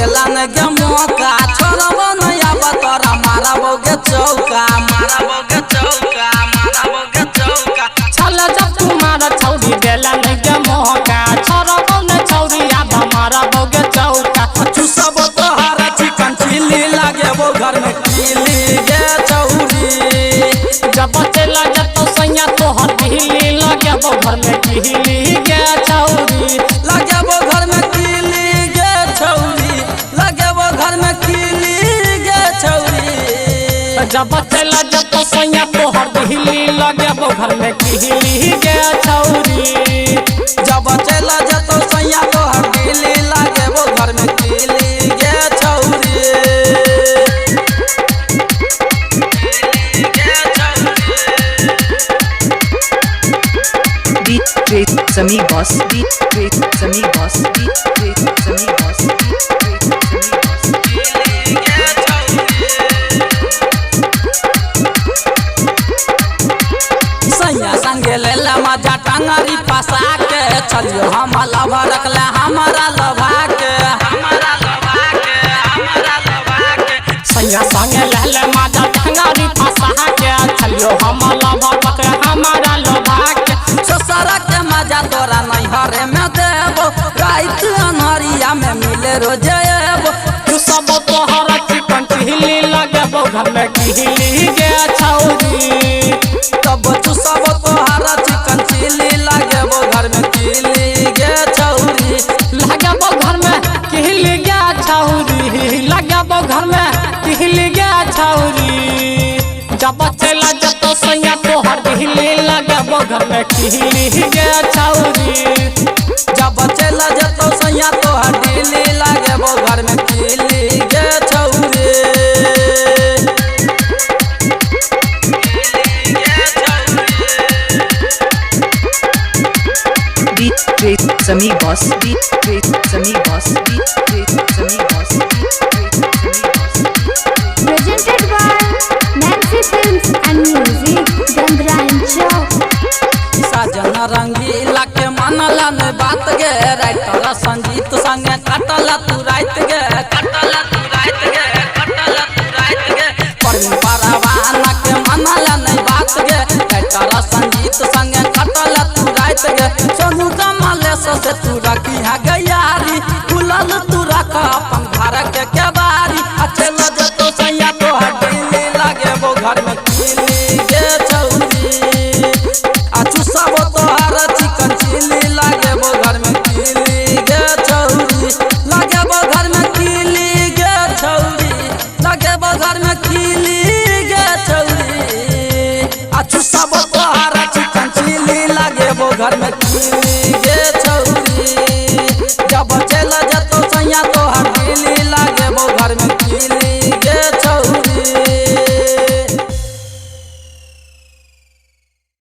मौका छोड़बो नहीं अब तोरा मारबोगे चौका मारबोगे चौका मारबोगे चौका चल जब तुम्हारा छौरी देला नहीं के मौका छोड़बो नहीं छौरी अब मारबोगे चौका चुसबो तोहरा चिकन चिल्ली लागे वो घर में कीली गे छौरी जब चला जतो सैया तोहर ढीली लगे वो घर में कीली गे छौरी लगे वो घर में कीली गे छौरी लगे वो घर में कीली गे छौरी जब चला जतो सैया तोहर ढीली लगे वो घर में कीली गे छौरी जब चला जतो सैया तोहर ढीली लागे वो घर में कीली गे छौरी DJ Sami Boss, DJ Sami Boss, DJ Sami Boss, DJ Sami Boss. सैया संगे ले ले मजा टंगरी फंसा के चलियो हम लभा रखले हमारा लभा के हमारा लभा के हमारा लभा के सैया संगे ले ले मजा टंगरी फंसा के चलियो हम लभा रखले हमारा लभा के ससुरा के मजा तोरा नैहरे में देबो रात अनहरिया में मिले रोजे एबो तू सब तोहरा चिकन ढीली लगे वो घर में कीली गे छौरी तब तू सब तोहरा चिकन चिल्ली लागे वो घर में कीली गे छौरी लगे वो घर में कीली गे छौरी लगे वो घर में कीली गे छौरी जब चला जतो सैया तोहर ढीली लगे वो घर में कीली गे छौरी जब चला जतो सैया तोहर ढीली लागे वो घर में कीली गे छौरी DJ Sami Boss, DJ Sami Boss, DJ Sami Boss, DJ Sami Boss. Presented by Nancy Films and Music, Gandrancho. साजन रंगीला के मनला ने बात गे राइटर संजीत संगे कटला तू रात गे कटला तू रात गे कटला तू रात गे परवीन परवाना के मनला ने बात गे राइटर संजीत संगे कटला तू रात गे सोनू कमले से तू रखी है गयारी फुलल तू रख अपन घर के केवारी अच्छे लगे तो सैया तो हटीली लागे वो घर में कीली गे छौरी आचू सब तोहरा चिकन चिल्ली लागे वो घर में कीली गे छौरी लागे वो घर में कीली गे छौरी लागे वो घर में कीली गे छौरी आचू सब तोहरा चिकन चिल्ली लागे वो घर में कीली गे